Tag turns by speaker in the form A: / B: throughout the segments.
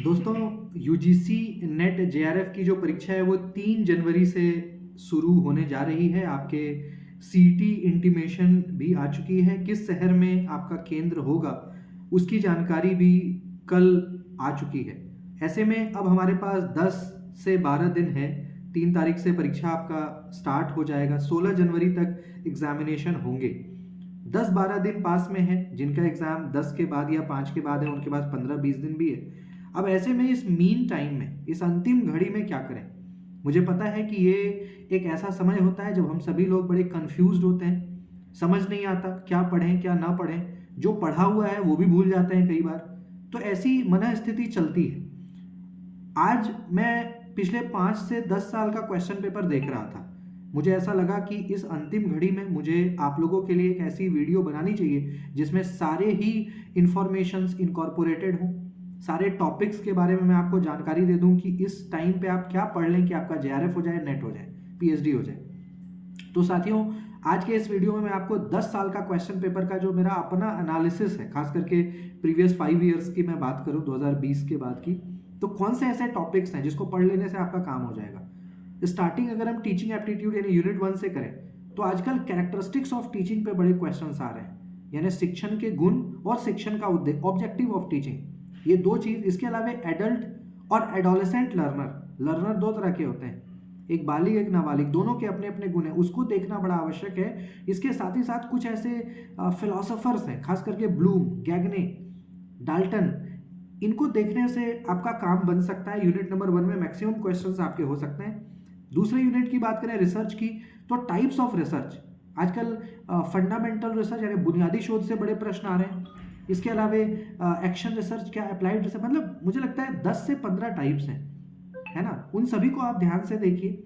A: दोस्तों, UGC net JRF की जो परीक्षा है वो 3 जनवरी से शुरू होने जा रही है। आपके सीटी इंटीमेशन भी आ चुकी है। किस शहर में आपका केंद्र होगा उसकी जानकारी भी कल आ चुकी है। ऐसे में अब हमारे पास 10 से 12 दिन है। 3 तारीख से परीक्षा आपका स्टार्ट हो जाएगा। 16 जनवरी तक एग्जामिनेशन होंगे। 10-12 दिन पास में है। जिनका एग्जाम 10 के बाद या 5 के बाद है उनके पास 15-20 दिन भी है। अब ऐसे में इस मीन टाइम में, इस अंतिम घड़ी में क्या करें? मुझे पता है कि ये एक ऐसा समय होता है जब हम सभी लोग बड़े कंफ्यूज्ड होते हैं। समझ नहीं आता क्या पढ़ें क्या ना पढ़ें। जो पढ़ा हुआ है वो भी भूल जाते हैं कई बार। तो ऐसी मनःस्थिति चलती है। आज मैं पिछले 5 से 10 साल का क्वेश्चन पेपर देख रहा था। मुझे ऐसा लगा कि इस अंतिम घड़ी में मुझे आप लोगों के लिए एक ऐसी वीडियो बनानी चाहिए जिसमें सारे ही इंफॉर्मेशंस इनकॉर्पोरेटेड हों। सारे टॉपिक्स के बारे में मैं आपको जानकारी दे दूं कि इस टाइम पे आप क्या पढ़ लें कि आपका जेआरएफ हो जाए, नेट हो जाए, पीएचडी हो जाए। तो साथियों, आज के इस वीडियो में मैं आपको 10 साल का क्वेश्चन पेपर का जो मेरा अपना एनालिसिस है, खास करके प्रीवियस 5 ईयर्स की मैं बात करूं 2020 के बाद की, तो कौन से ऐसे टॉपिक्स हैं जिसको पढ़ लेने से आपका काम हो जाएगा। स्टार्टिंग अगर हम टीचिंग एप्टीट्यूड यानी यूनिट 1 से करें तो आजकल कैरेक्टरिस्टिक्स ऑफ टीचिंग पे बड़े क्वेश्चंस आ रहे हैं, यानी शिक्षण के गुण और शिक्षण का उद्देश्य, ऑब्जेक्टिव ऑफ टीचिंग, ये दो चीज। इसके अलावा एडल्ट और एडोलेसेंट लर्नर 2 तरह के होते हैं, एक बालिग एक नाबालिग, दोनों के अपने अपने गुण हैं, उसको देखना बड़ा आवश्यक है। इसके साथ ही साथ कुछ ऐसे फिलोसोफर्स हैं, खास करके ब्लूम, गैगने, डाल्टन, इनको देखने से आपका काम बन सकता है। यूनिट नंबर 1 में मैक्सिमम क्वेश्चंस आपके हो सकते हैं। दूसरे यूनिट की बात करें रिसर्च की, तो टाइप्स ऑफ रिसर्च, आजकल फंडामेंटल रिसर्च यानी बुनियादी शोध से बड़े प्रश्न आ रहे हैं। इसके अलावा एक्शन रिसर्च क्या, अप्लाइड रिसर्च, मतलब मुझे लगता है 10 से 15 टाइप्स हैं, है ना। उन सभी को आप ध्यान से देखिए।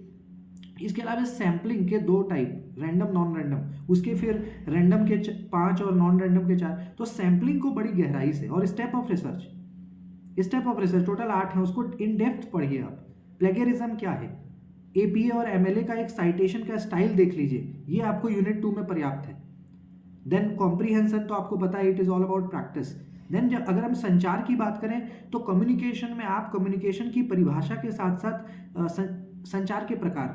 A: इसके अलावा सैम्पलिंग के 2 टाइप, रैंडम नॉन रैंडम, उसके फिर रैंडम के 5 और नॉन रैंडम के 4। तो सैम्पलिंग को बड़ी गहराई से, और स्टेप ऑफ रिसर्च टोटल 8 है, उसको इन डेप्थ पढ़िए आप। प्लेगरिज्म क्या है, एपीए और एमएलए का एक साइटेशन का स्टाइल देख लीजिए, ये आपको यूनिट 2 में पर्याप्त है। देन कॉम्प्रीहेंशन तो आपको पता है, it is all about practice. Then अगर हम संचार की बात करें तो कम्युनिकेशन में आप कम्युनिकेशन की परिभाषा के साथ साथ संचार के प्रकार,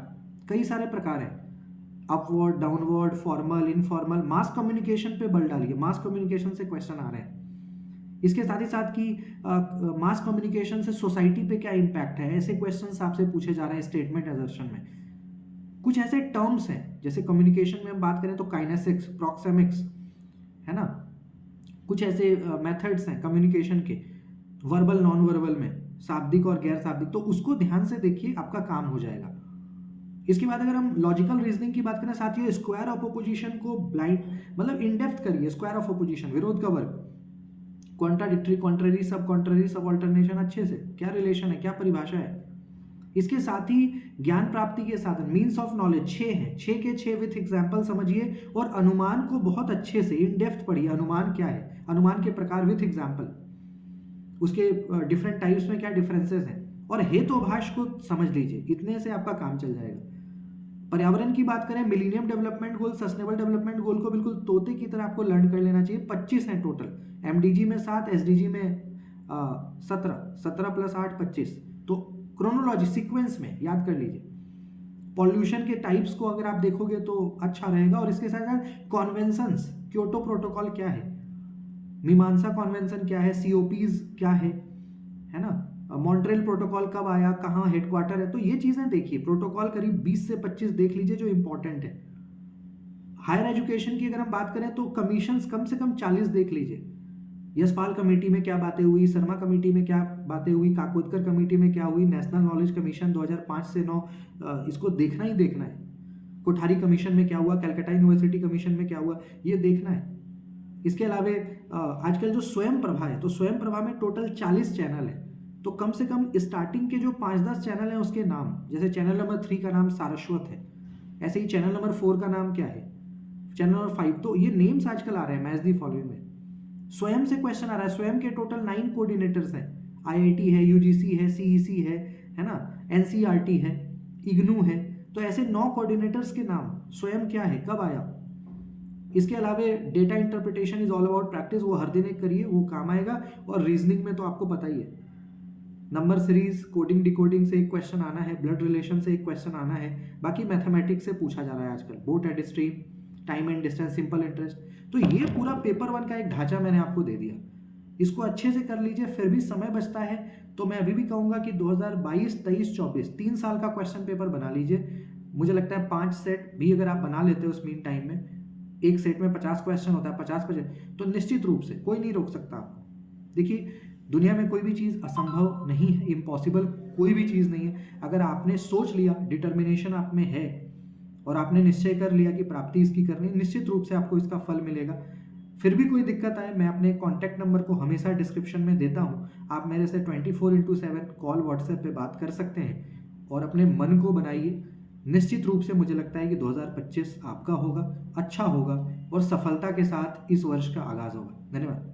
A: कई सारे प्रकार हैं, upward, downward, formal, informal. Mass communication पे बल डालिए, मास कम्युनिकेशन से क्वेश्चन आ रहे हैं। इसके साथ ही साथ कि मास कम्युनिकेशन से सोसाइटी पे क्या इम्पैक्ट है, ऐसे क्वेश्चंस आपसे पूछे जा रहे हैं स्टेटमेंट असर्शन में। कुछ ऐसे टर्म्स हैं जैसे कम्युनिकेशन में हम बात करें तो काइनेसिक्स, प्रॉक्सेमिक्स, है ना। कुछ ऐसे मेथड्स हैं कम्युनिकेशन के, वर्बल नॉन वर्बल में, शाब्दिक और गैर शाब्दिक, तो उसको ध्यान से देखिए, आपका काम हो जाएगा। इसके बाद अगर हम लॉजिकल रीजनिंग की बात करें साथियों, स्क्वायर ऑफ अपोजिशन को ब्लाइंड मतलब इन डेप्थ करिए। स्क्वायर ऑफ अपोजिशन, विरोध का वर्ग, कॉन्ट्राडिक्टरी, कॉन्ट्ररी, सब ऑल्टरनेशन, अच्छे से क्या रिलेशन है, क्या परिभाषा है। इसके साथ ही ज्ञान प्राप्ति के साधन, मीन्स ऑफ नॉलेज 6 हैं, 6 के 6 विथ एग्जाम्पल समझिए, और अनुमान को बहुत अच्छे से इन डेप्थ पढ़िए। अनुमान क्या है, अनुमान के प्रकार विथ एग्जाम्पल, उसके डिफरेंट टाइप्स में क्या डिफरेंसेस हैं, और हेतुभाष को समझ लीजिए। इतने से आपका काम चल जाएगा। पर्यावरण की बात करें, millennium development goal, sustainable development goal को बिल्कुल तोते की तरह आपको लर्न कर लेना चाहिए। 25 हैं टोटल, एमडीजी में 7, एसडीजी में 17 प्लस 8 25। तो क्रोनोलॉजी सीक्वेंस में याद कर लीजिए। पॉल्यूशन के टाइप्स को अगर आप देखोगे तो अच्छा रहेगा। और इसके साथ साथ कॉन्वेंशंस, क्योटो प्रोटोकॉल क्या है, मीमांसा कॉन्वेंशन क्या है, सीओपीज क्या है ना, मॉन्ट्रियल प्रोटोकॉल कब आया, कहाँ हेडक्वार्टर है, तो ये चीजें देखिए। प्रोटोकॉल करीब 20 से 25 देख लीजिए जो इंपॉर्टेंट है। हायर एजुकेशन की अगर हम बात करें तो कमीशंस कम से कम 40 देख लीजिए। यशपाल कमेटी में क्या बातें हुई, शर्मा कमेटी में क्या बातें हुई, काकोदकर कमेटी में क्या हुई, नेशनल नॉलेज कमीशन 2005 से 9, इसको देखना ही देखना है। कोठारी कमीशन में क्या हुआ, कलकत्ता यूनिवर्सिटी कमीशन में क्या हुआ, ये देखना है। इसके अलावा आजकल जो स्वयं प्रभा है, तो स्वयं प्रभा में टोटल 40 चैनल है। तो कम से कम स्टार्टिंग के जो 5-10 चैनल हैं उसके नाम, जैसे चैनल नंबर 3 का नाम सारस्वत है, ऐसे ही चैनल नंबर 4 का नाम क्या है, चैनल नंबर 5, तो ये नेम्स आजकल आ रहे हैं मैच दी फॉलोइंग में। स्वयं से क्वेश्चन आ रहा है, स्वयं के टोटल 9 कोऑर्डिनेटर्स हैं, आईआईटी है, यूजीसी है, सीईसी है ना, एनसीईआरटी है, इग्नू है, तो ऐसे 9 कोऑर्डिनेटर्स के नाम, स्वयं क्या है, कब आया। इसके अलावा data interpretation is all about practice, वो हर दिन एक करिए, वो काम आएगा। और रीजनिंग में तो आपको पता ही है, नंबर सीरीज, कोडिंग डिकोडिंग से एक क्वेश्चन आना है, ब्लड रिलेशन से एक क्वेश्चन आना है, बाकी मैथमेटिक्स से पूछा जा रहा है आजकल, boat and stream, time and distance, simple interest. तो ये पूरा पेपर 1 का एक ढांचा मैंने आपको दे दिया, इसको अच्छे से कर लीजिए। फिर भी समय बचता है तो मैं अभी भी कहूँगा कि 2022, 23, 24 3 साल का क्वेश्चन पेपर बना लीजिए। मुझे लगता है 5 सेट भी अगर आप बना लेते हो उस मीन टाइम में, एक सेट में 50 क्वेश्चन होता है, 50 तो निश्चित रूप से कोई नहीं रोक सकता आपको। देखिए, दुनिया में कोई भी चीज़ असंभव नहीं है, इम्पॉसिबल कोई भी चीज़ नहीं है। अगर आपने सोच लिया, डिटर्मिनेशन आप में है और आपने निश्चय कर लिया कि प्राप्ति इसकी करनी है, निश्चित रूप से आपको इसका फल मिलेगा। फिर भी कोई दिक्कत आए, मैं अपने कॉन्टैक्ट नंबर को हमेशा डिस्क्रिप्शन में देता हूँ, आप मेरे से 24/7 कॉल, व्हाट्सएप पे बात कर सकते हैं और अपने मन को बनाइए। निश्चित रूप से मुझे लगता है कि 2025 आपका होगा, अच्छा होगा और सफलता के साथ इस वर्ष का आगाज़ होगा। धन्यवाद।